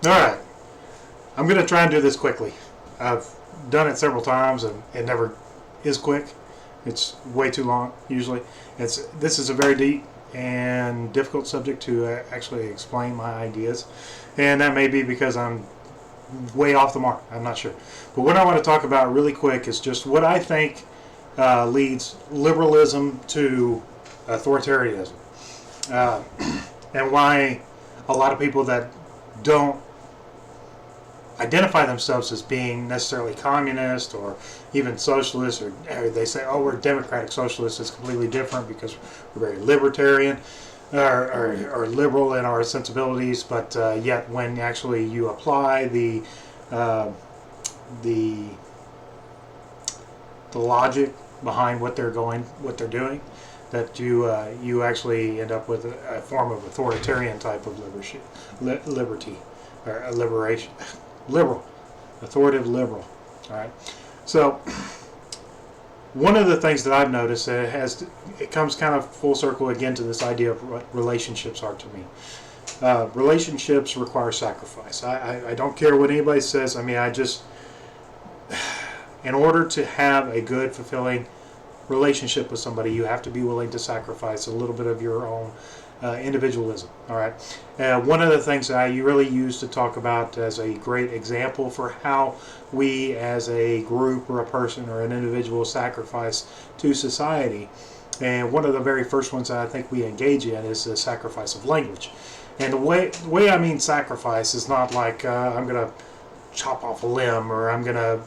All right. I'm going to try and do this quickly. I've done it several times and it never is quick. It's way too long usually. This is a very deep and difficult subject to actually explain my ideas, and that may be because I'm way off the mark. I'm not sure. But what I want to talk about really quick is just what I think leads liberalism to authoritarianism, and why a lot of people that don't identify themselves as being necessarily communist or even socialist, or they say, oh, we're democratic socialists. It's completely different because we're very libertarian or liberal in our sensibilities, but yet when actually you apply the logic behind what they're doing, that you actually end up with a form of authoritarian type of liberty or liberation. Liberal, authoritative liberal. All right. So one of the things that I've noticed that it comes kind of full circle again to this idea of what relationships are to me. Relationships require sacrifice. I don't care what anybody says. I mean, in order to have a good, fulfilling relationship with somebody, you have to be willing to sacrifice a little bit of your own individualism. All right. One of the things that I really use to talk about as a great example for how we as a group or a person or an individual sacrifice to society, and one of the very first ones that I think we engage in is the sacrifice of language. And the way I mean sacrifice is not like I'm going to chop off a limb, or I'm gonna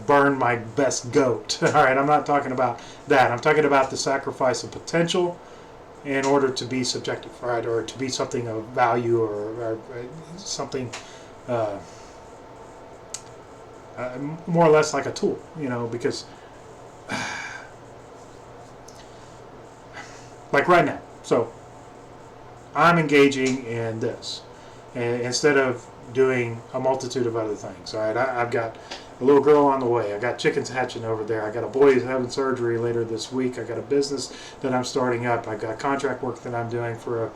burn my best goat. All right, I'm not talking about that. I'm talking about the sacrifice of potential in order to be subjective, right, or to be something of value, or something more or less like a tool, because like right now, so I'm engaging in this, and instead of doing a multitude of other things. All right, I've got a little girl on the way. I got chickens hatching over there. I got a boy who's having surgery later this week. I got a business that I'm starting up. I got contract work that I'm doing for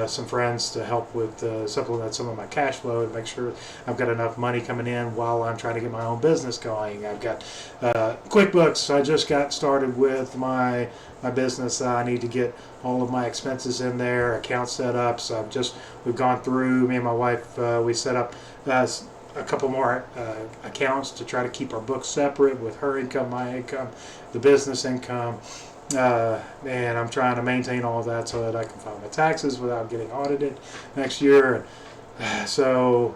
some friends to help with supplement some of my cash flow and make sure I've got enough money coming in while I'm trying to get my own business going. I've got QuickBooks. I just got started with my business. I need to get all of my expenses in there, accounts set up. So we've gone through, me and my wife, we set up a couple more accounts to try to keep our books separate with her income, my income, the business income, and I'm trying to maintain all of that so that I can file my taxes without getting audited next year. So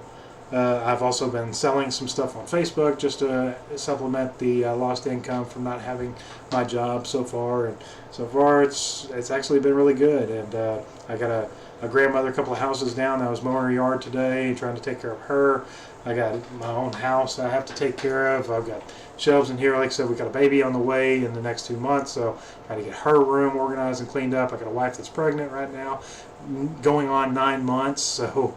I've also been selling some stuff on Facebook just to supplement the lost income from not having my job so far. And so far it's actually been really good. And I got a grandmother a couple of houses down. I was mowing her yard today, trying to take care of her. I got my own house I have to take care of. I've got shelves in here. Like I said, we got a baby on the way in the next 2 months, so trying to get her room organized and cleaned up. I got a wife that's pregnant right now, going on 9 months, so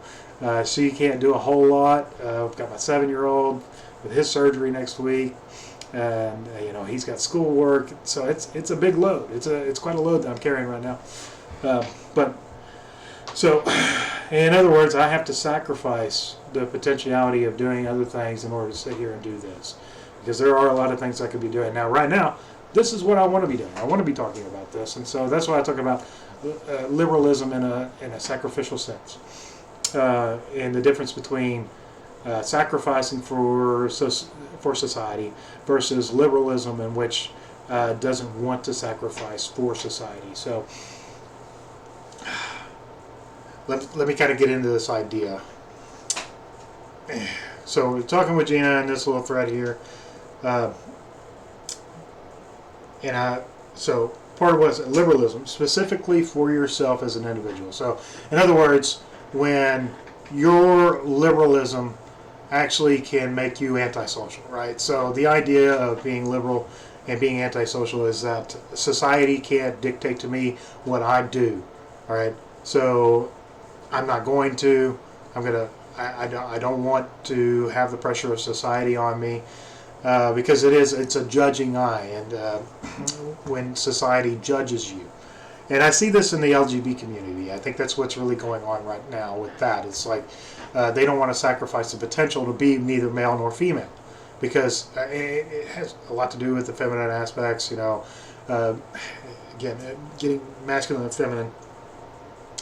she can't do a whole lot. I've got my 7-year-old with his surgery next week, and he's got schoolwork, so it's a big load. It's quite a load that I'm carrying right now. So, in other words, I have to sacrifice the potentiality of doing other things in order to sit here and do this, because there are a lot of things I could be doing. Now, right now, this is what I want to be doing. I want to be talking about this, and so that's why I talk about liberalism in a sacrificial sense, and the difference between sacrificing for society versus liberalism, in which doesn't want to sacrifice for society. So let me kind of get into this idea. So we're talking with Gina in this little thread here, so part of what's liberalism, specifically for yourself as an individual. So in other words, when your liberalism actually can make you antisocial, right? So the idea of being liberal and being antisocial is that society can't dictate to me what I do, all right? So I'm not going to. I don't want to have the pressure of society on me, because it's a judging eye, and when society judges you, And I see this in the LGBT community. I think that's what's really going on right now with that. It's like they don't want to sacrifice the potential to be neither male nor female, because it has a lot to do with the feminine aspects. Again, getting masculine and feminine.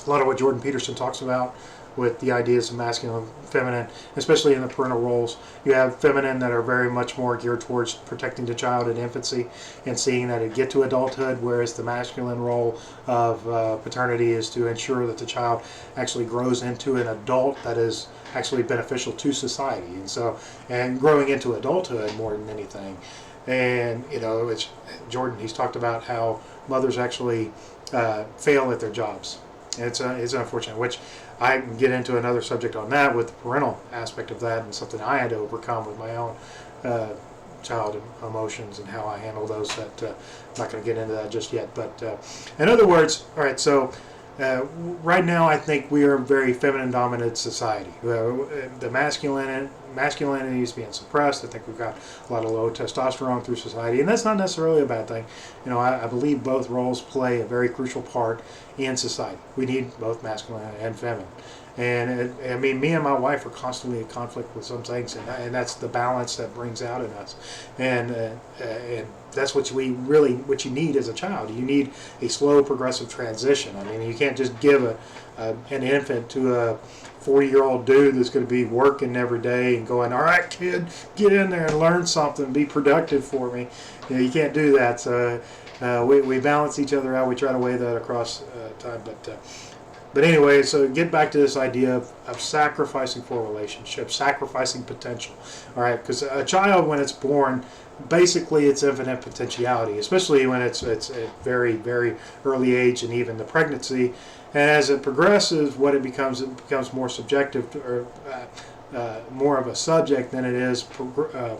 A lot of what Jordan Peterson talks about with the ideas of masculine and feminine, especially in the parental roles. You have feminine that are very much more geared towards protecting the child in infancy and seeing that it get to adulthood, whereas the masculine role of paternity is to ensure that the child actually grows into an adult that is actually beneficial to society, and growing into adulthood more than anything. And it's Jordan. He's talked about how mothers actually fail at their jobs. It's unfortunate, which I can get into another subject on that with the parental aspect of that, and something I had to overcome with my own child emotions and how I handle those. That I'm not going to get into that just yet. But in other words, all right. So right now, I think we are a very feminine-dominant society. The masculinity is being suppressed. I think we've got a lot of low testosterone through society, and that's not necessarily a bad thing. I believe both roles play a very crucial part in society. We need both masculine and feminine. And me and my wife are constantly in conflict with some things, and that's the balance that brings out in us. And that's what you need as a child. You need a slow, progressive transition. You can't just give an infant to a 40-year-old dude that's going to be working every day and going, all right, kid, get in there and learn something, be productive for me. You can't do that. So we balance each other out. We try to weigh that across time. But anyway, so get back to this idea of sacrificing for relationships, sacrificing potential. All right, because a child, when it's born, basically it's infinite potentiality, especially when it's at very, very early age, and even the pregnancy. And as it progresses, it becomes more subjective or more of a subject than it is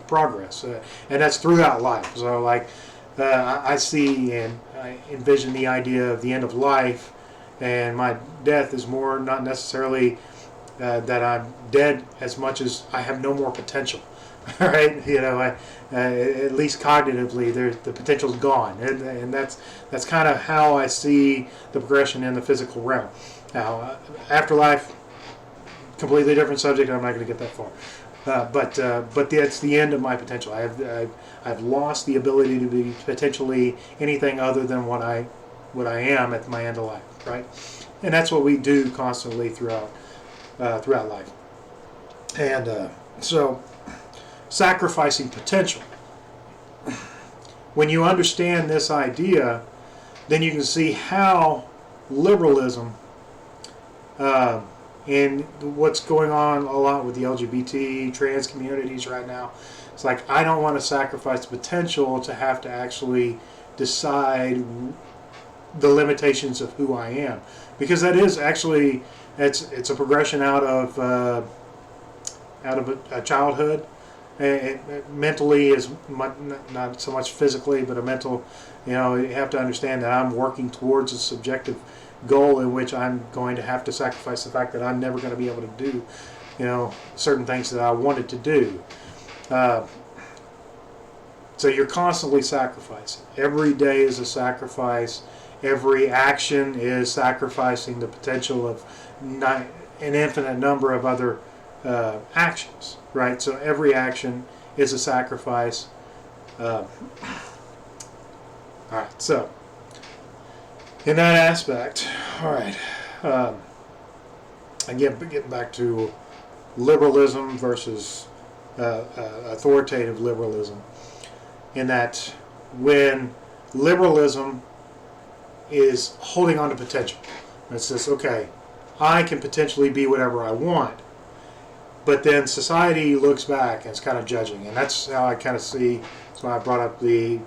progress, and that's throughout life. So, I see and I envision the idea of the end of life, and my death is more not necessarily that I'm dead as much as I have no more potential. All right, at least cognitively, the potential's gone, and that's kind of how I see the progression in the physical realm. Now, afterlife, completely different subject. I'm not going to get that far, but that's the end of my potential. I've lost the ability to be potentially anything other than what I am at my end of life, right? And that's what we do constantly throughout life, and so. Sacrificing potential. When you understand this idea, then you can see how liberalism and what's going on a lot with the LGBT, trans communities right now. It's like, I don't want to sacrifice the potential to have to actually decide the limitations of who I am, because that is actually it's a progression out of a childhood. Mentally is not so much physically, but a mental. You have to understand that I'm working towards a subjective goal in which I'm going to have to sacrifice the fact that I'm never going to be able to do, certain things that I wanted to do. So you're constantly sacrificing. Every day is a sacrifice. Every action is sacrificing the potential of an infinite number of other actions, right? So every action is a sacrifice. All right, so in that aspect, all right, again, getting back to liberalism versus authoritative liberalism, in that when liberalism is holding on to potential, it says, okay, I can potentially be whatever I want. But then society looks back and it's kind of judging, and that's how I kind of see. So I brought up the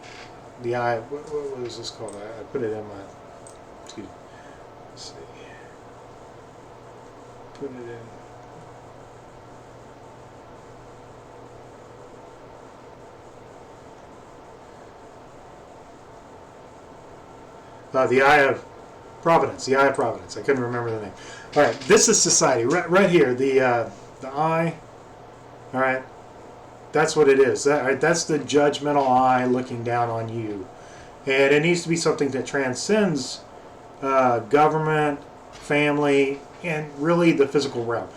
eye. What is this called? I put it in my. Excuse me. Let's see. Put it in. The eye of Providence. The eye of Providence. I couldn't remember the name. All right. This is society. Right here. The eye, all right, that's what it is. That's the judgmental eye looking down on you, and it needs to be something that transcends government, family, and really the physical realm.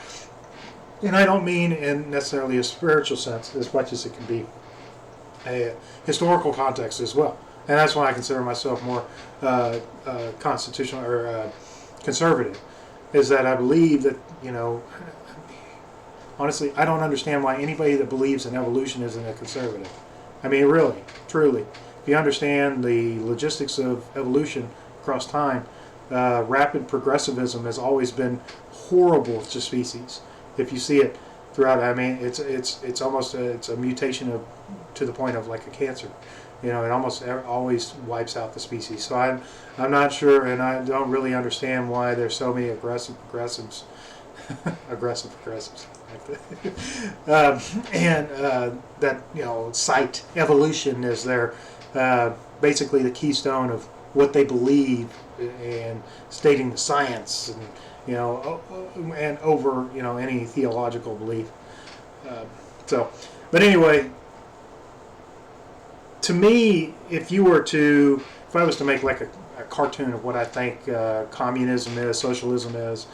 And I don't mean in necessarily a spiritual sense as much as it can be a historical context as well. And that's why I consider myself more constitutional or conservative, is that I believe that, honestly, I don't understand why anybody that believes in evolution isn't a conservative. I mean, really, truly. If you understand the logistics of evolution across time, rapid progressivism has always been horrible to species. If you see it throughout, I mean, it's almost it's a mutation to the point of like a cancer. It almost always wipes out the species. So I'm not sure, and I don't really understand why there's so many aggressive progressives, and that cite evolution as their basically the keystone of what they believe and stating the science and and over any theological belief. But anyway, to me, if I was to make like a cartoon of what I think communism is, socialism is,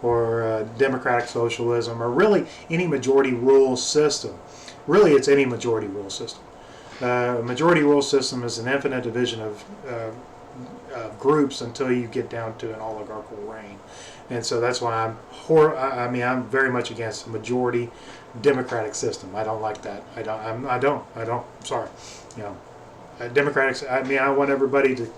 or democratic socialism, or really any majority rule system, really it's any majority rule system. A majority rule system is an infinite division of groups until you get down to an oligarchical reign. And so that's why I'm very much against a majority democratic system. I don't like that. I don't. Sorry. Democrats. I want everybody to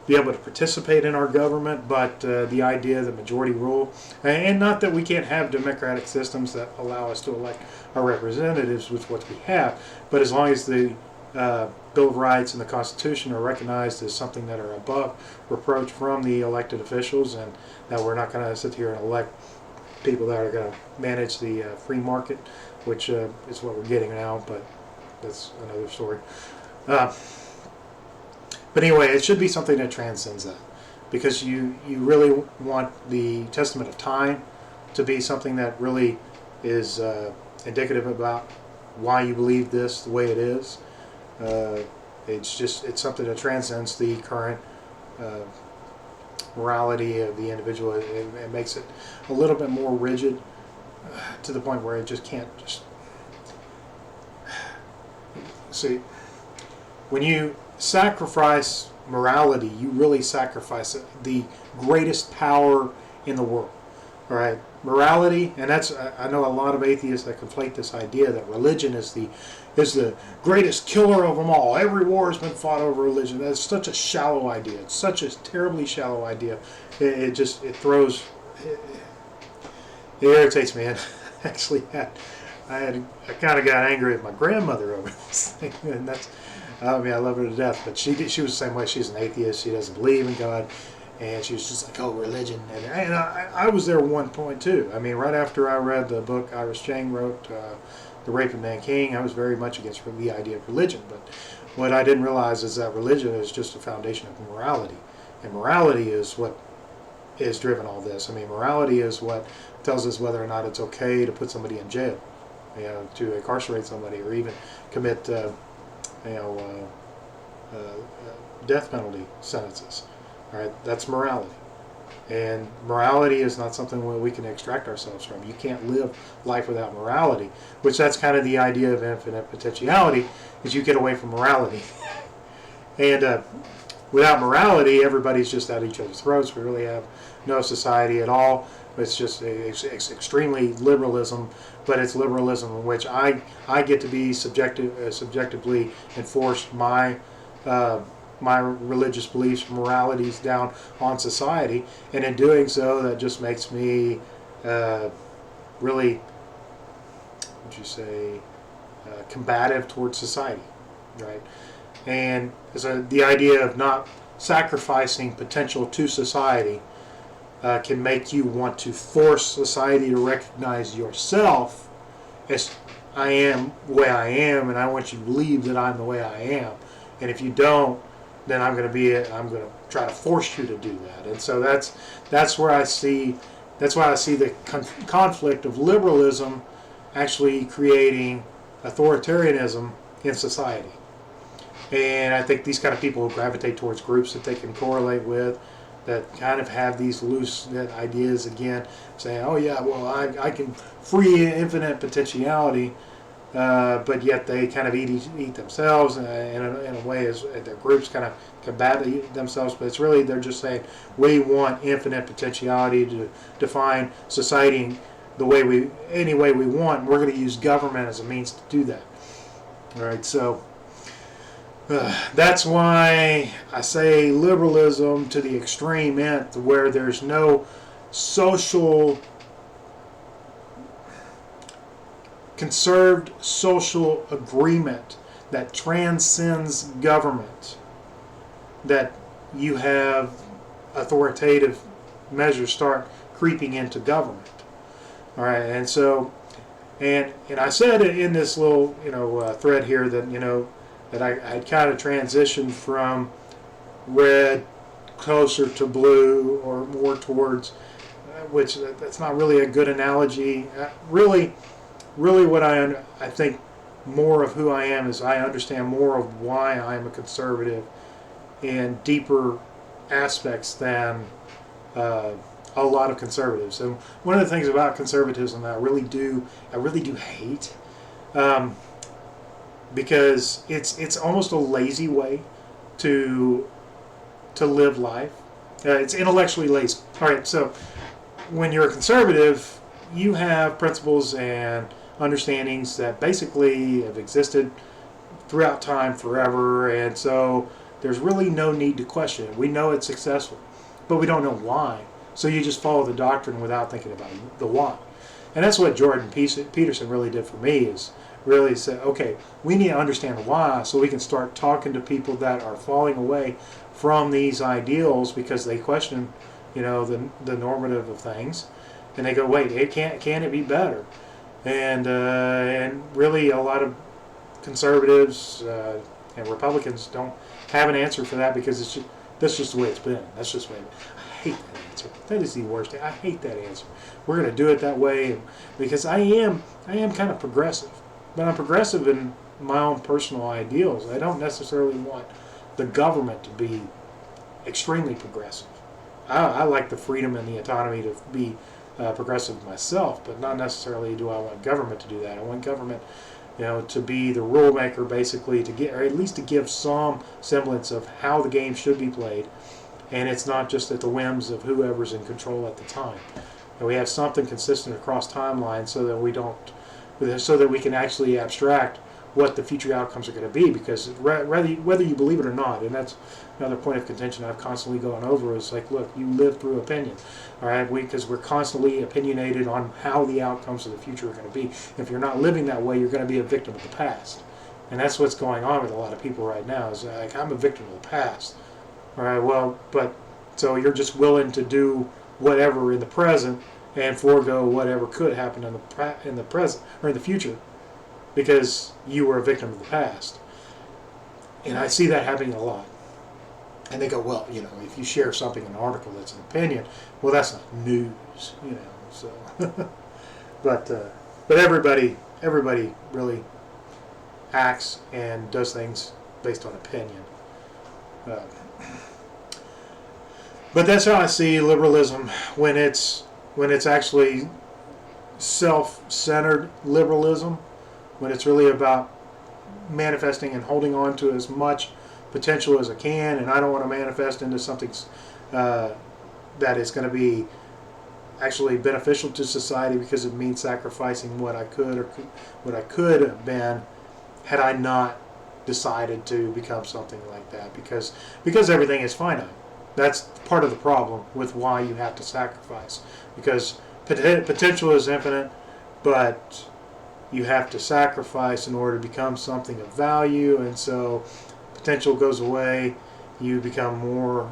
be able to participate in our government, but the idea that majority rule, and not that we can't have democratic systems that allow us to elect our representatives with what we have, but as long as the Bill of Rights and the Constitution are recognized as something that are above reproach from the elected officials, and that we're not going to sit here and elect people that are going to manage the free market, which is what we're getting now, but that's another story. But anyway, it should be something that transcends that, because you really want the testament of time to be something that really is indicative about why you believe this the way it is. It's something that transcends the current morality of the individual. It makes it a little bit more rigid to the point where it just can't just see. When you sacrifice morality, you really sacrifice the greatest power in the world. All right, morality, and that's I know a lot of atheists that conflate this idea that religion is the greatest killer of them all. Every war has been fought over religion. That's such a shallow idea. It's such a terribly shallow idea. It irritates me. And actually, I kind of got angry at my grandmother over this thing, and that's. I love her to death, but she was the same way. She's an atheist. She doesn't believe in God, and she was just like, "Oh, religion." And I was there at one point too. Right after I read the book Iris Chang wrote, "The Rape of Nanking," I was very much against the idea of religion. But what I didn't realize is that religion is just a foundation of morality, and morality is what is driven all this. Morality is what tells us whether or not it's okay to put somebody in jail, to incarcerate somebody, or even commit. Death penalty sentences. All right, that's morality, and morality is not something where we can extract ourselves from. You can't live life without morality, which that's kind of the idea of infinite potentiality, is you get away from morality, and without morality, everybody's just at each other's throats. We really have no society at all. It's just it's extremely liberalism, but it's liberalism in which I get to be subjectively enforce my religious beliefs, moralities down on society, and in doing so, that just makes me really, would you say, combative towards society, right? And so the idea of not sacrificing potential to society can make you want to force society to recognize yourself as I am the way I am, and I want you to believe that I'm the way I am. And if you don't, then I'm going to try to force you to do that. And so that's where I see the conflict of liberalism actually creating authoritarianism in society. And I think these kind of people gravitate towards groups that they can correlate with. that kind of have these loose ideas again, saying, "Oh yeah, well I can free infinite potentiality," but yet they kind of eat themselves in a way as their groups kind of combat themselves. But it's really they're just saying we want infinite potentiality to define society any way we want. And we're going to use government as a means to do that. All right, so. That's why I say liberalism to the extreme end, where there's no conserved social agreement that transcends government, that you have authoritative measures start creeping into government. All right, and so, and I said in this little thread here that that I kind of transitioned from red closer to blue, or more towards, which that's not really a good analogy. Really what I think more of who I am is I understand more of why I'm a conservative in deeper aspects than a lot of conservatives. And one of the things about conservatism that I really do hate, because it's almost a lazy way to live life. It's intellectually lazy. All right, so when you're a conservative, you have principles and understandings that basically have existed throughout time forever, and so there's really no need to question it. We know it's successful, but we don't know why. So you just follow the doctrine without thinking about the why. And that's what Jordan Peterson really did for me, is really said, okay, we need to understand why, so we can start talking to people that are falling away from these ideals because they question, the normative of things, and they go, wait, can it be better? And really, a lot of conservatives and Republicans don't have an answer for that, because that's just the way it's been. That's just the way. I hate that answer. That is the worst. I hate that answer. We're going to do it that way because I am kind of progressive. But I'm progressive in my own personal ideals. I don't necessarily want the government to be extremely progressive. I like the freedom and the autonomy to be progressive myself, but not necessarily do I want government to do that. I want government, to be the rule maker, basically, or at least to give some semblance of how the game should be played, and it's not just at the whims of whoever's in control at the time. And we have something consistent across timelines, so that we can actually abstract what the future outcomes are going to be, because whether you believe it or not, and that's another point of contention I've constantly gone over, is like, look, you live through opinion, all right? Because we're constantly opinionated on how the outcomes of the future are going to be. If you're not living that way, you're going to be a victim of the past, and that's what's going on with a lot of people right now. Is like, I'm a victim of the past, all right? Well, but so you're just willing to do whatever in the present and forego whatever could happen in the present or in the future, because you were a victim of the past. And I see that happening a lot. And they go, well, if you share something in an article that's an opinion, well, that's not news, So, but everybody really acts and does things based on opinion. But that's how I see liberalism when it's actually self-centered liberalism, when it's really about manifesting and holding on to as much potential as I can, and I don't want to manifest into something that is going to be actually beneficial to society, because it means sacrificing what I could have been had I not decided to become something like that, because everything is finite. That's part of the problem with why you have to sacrifice, because potential is infinite, but you have to sacrifice in order to become something of value, and so potential goes away. You become more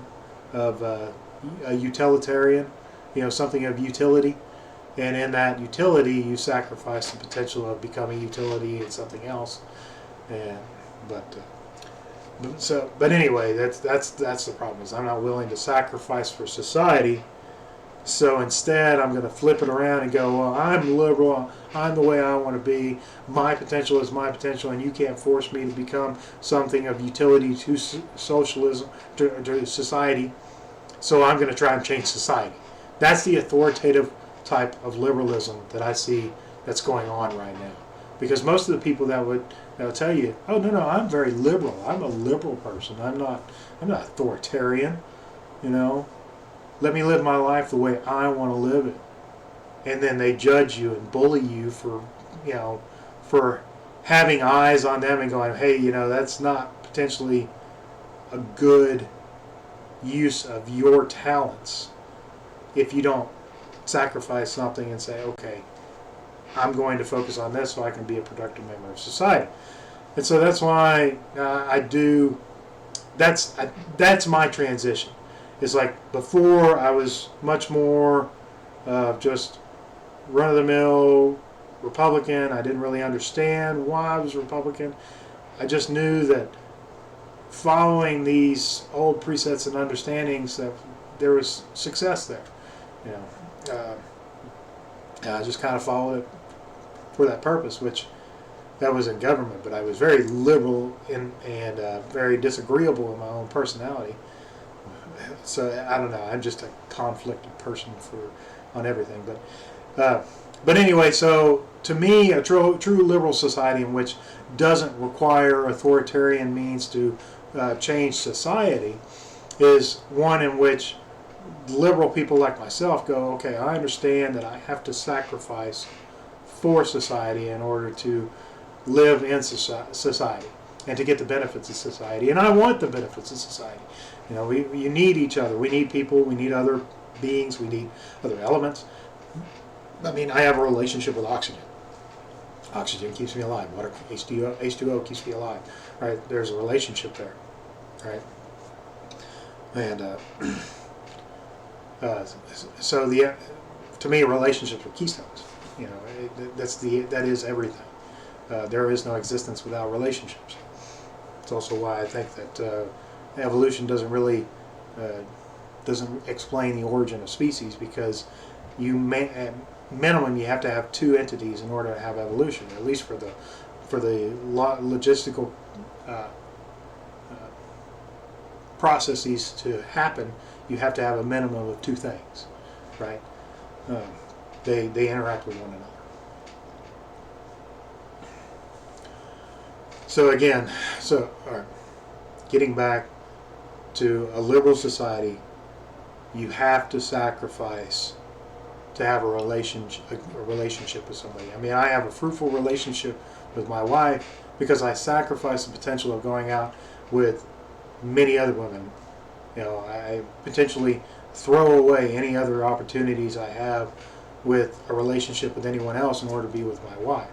of a utilitarian, something of utility, and in that utility you sacrifice the potential of becoming utility in something else. But anyway, that's the problem, is I'm not willing to sacrifice for society. So instead, I'm going to flip it around and go, well, I'm liberal, I'm the way I want to be, my potential is my potential, and you can't force me to become something of utility to socialism, to society. so I'm going to try and change society. That's the authoritative type of liberalism that I see that's going on right now. Because most of the people that will tell you, oh no, I'm very liberal. I'm a liberal person. I'm not authoritarian. You know, let me live my life the way I want to live it. And then they judge you and bully you for, for having eyes on them and going, hey, that's not potentially a good use of your talents if you don't sacrifice something and say, okay, I'm going to focus on this so I can be a productive member of society. And so that's why that's my transition. It's like before I was much more just run-of-the-mill Republican. I didn't really understand why I was Republican. I just knew that following these old presets and understandings that there was success there. I just kind of followed it for that purpose, which that was in government, but I was very liberal and very disagreeable in my own personality. So I don't know. I'm just a conflicted person on everything. But anyway, so to me, a true liberal society in which doesn't require authoritarian means to change society is one in which liberal people like myself go, okay, I understand that I have to sacrifice for society in order to live in society and to get the benefits of society. And I want the benefits of society. You need each other. We need people. We need other beings. We need other elements. I mean, I have a relationship with oxygen. Oxygen keeps me alive. Water, H2O keeps me alive. Right? There's a relationship there. Right? And so to me, relationships are keystones. That is everything. There is no existence without relationships. It's also why I think that evolution doesn't really doesn't explain the origin of species, because at minimum you have to have two entities in order to have evolution. At least for the logistical processes to happen, you have to have a minimum of two things, right? They interact with one another. So again, getting back to a liberal society, you have to sacrifice to have a relationship with somebody. I mean, I have a fruitful relationship with my wife because I sacrifice the potential of going out with many other women. I potentially throw away any other opportunities I have with a relationship with anyone else in order to be with my wife.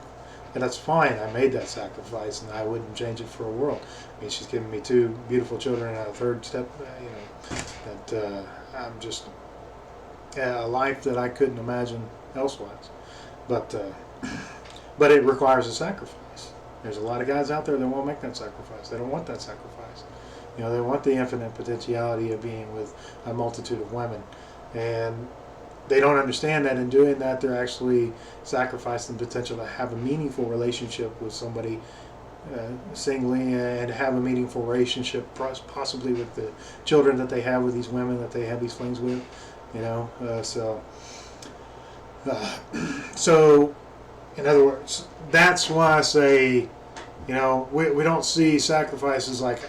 And that's fine. I made that sacrifice, and I wouldn't change it for a world. I mean, she's given me two beautiful children, and a third step, that I'm just a life that I couldn't imagine elsewise. But it requires a sacrifice. There's a lot of guys out there that won't make that sacrifice. They don't want that sacrifice. They want the infinite potentiality of being with a multitude of women, and they don't understand that in doing that they're actually sacrificing the potential to have a meaningful relationship with somebody singly, and have a meaningful relationship possibly with the children that they have with these women that they have these flings with. So in other words, that's why I say, we don't see sacrifices like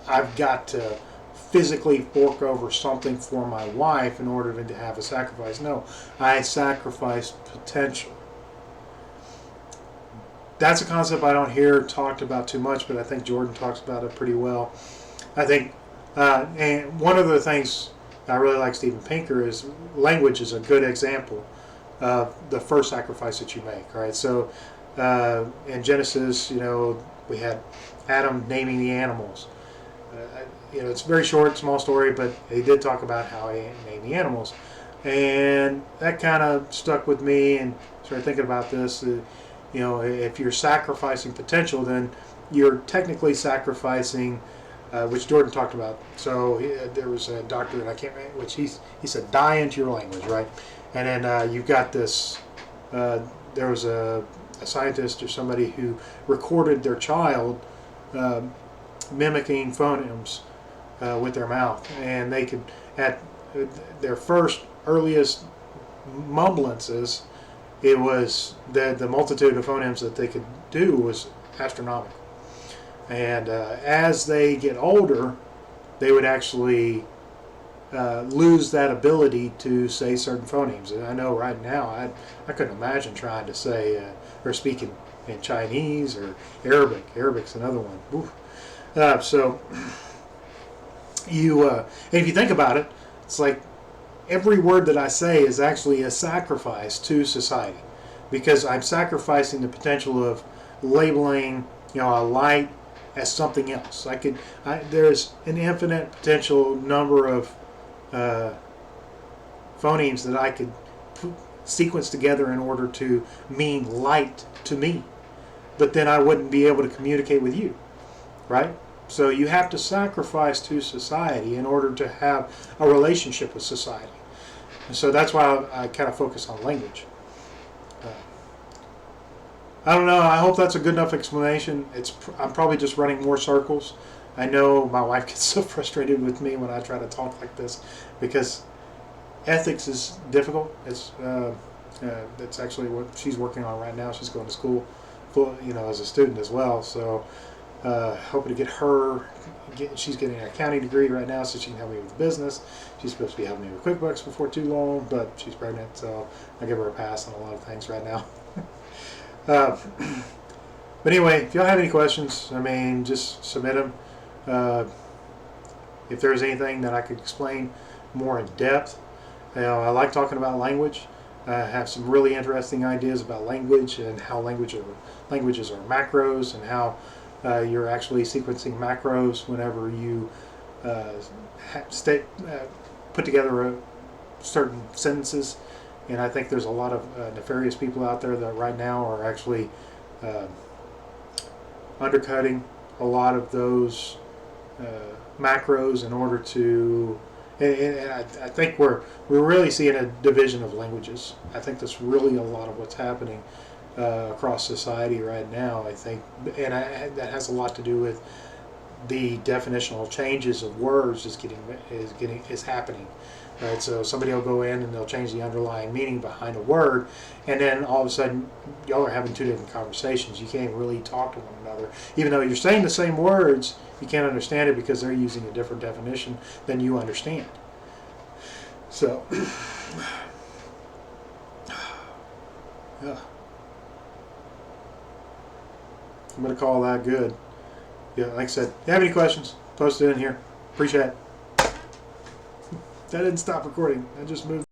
I've got to physically fork over something for my wife in order to have a sacrifice. No, I sacrifice potential. That's a concept I don't hear talked about too much, but I think Jordan talks about it pretty well. I think, and one of the things I really like Steven Pinker is language is a good example of the first sacrifice that you make. Right? So in Genesis, we had Adam naming the animals. It's a very short, small story, but he did talk about how he named the animals. And that kind of stuck with me, and started thinking about this. If you're sacrificing potential, then you're technically sacrificing, which Jordan talked about. So there was a doctor that I can't remember, which he said, die into your language, right? And then you've got this, there was a scientist or somebody who recorded their child mimicking phonemes with their mouth, and they could at their first earliest mumblances, it was the multitude of phonemes that they could do was astronomical. And as they get older, they would actually lose that ability to say certain phonemes. And I know right now, I couldn't imagine trying to say or speak in Chinese or Arabic. Arabic's another one. So and if you think about it, it's like every word that I say is actually a sacrifice to society, because I'm sacrificing the potential of labeling, a light as something else. There's an infinite potential number of phonemes that I could sequence together in order to mean light to me, but then I wouldn't be able to communicate with you, right? So you have to sacrifice to society in order to have a relationship with society. And so that's why I kind of focus on language. I don't know. I hope that's a good enough explanation. I'm probably just running more circles. I know my wife gets so frustrated with me when I try to talk like this, because ethics is difficult. It's actually what she's working on right now. She's going to school, as a student as well. So hoping to get her. She's getting an accounting degree right now, so she can help me with business. She's supposed to be helping me with QuickBooks before too long, but she's pregnant, so I give her a pass on a lot of things right now. But anyway, if y'all have any questions, just submit them. If there's anything that I could explain more in depth, I like talking about language. I have some really interesting ideas about language and how languages are macros, and how you're actually sequencing macros whenever you put together certain sentences. And I think there's a lot of nefarious people out there that right now are actually undercutting a lot of those macros in order to. And I think we're really seeing a division of languages. I think that's really a lot of what's happening across society right now. I think, and that has a lot to do with the definitional changes of words is happening. Right, so somebody will go in and they'll change the underlying meaning behind a word, and then all of a sudden y'all are having two different conversations. You can't really talk to one another, even though you're saying the same words. You can't understand it because they're using a different definition than you understand. So, yeah. I'm going to call that good. Yeah, like I said, if you have any questions, post it in here. Appreciate it. That didn't stop recording. I just moved.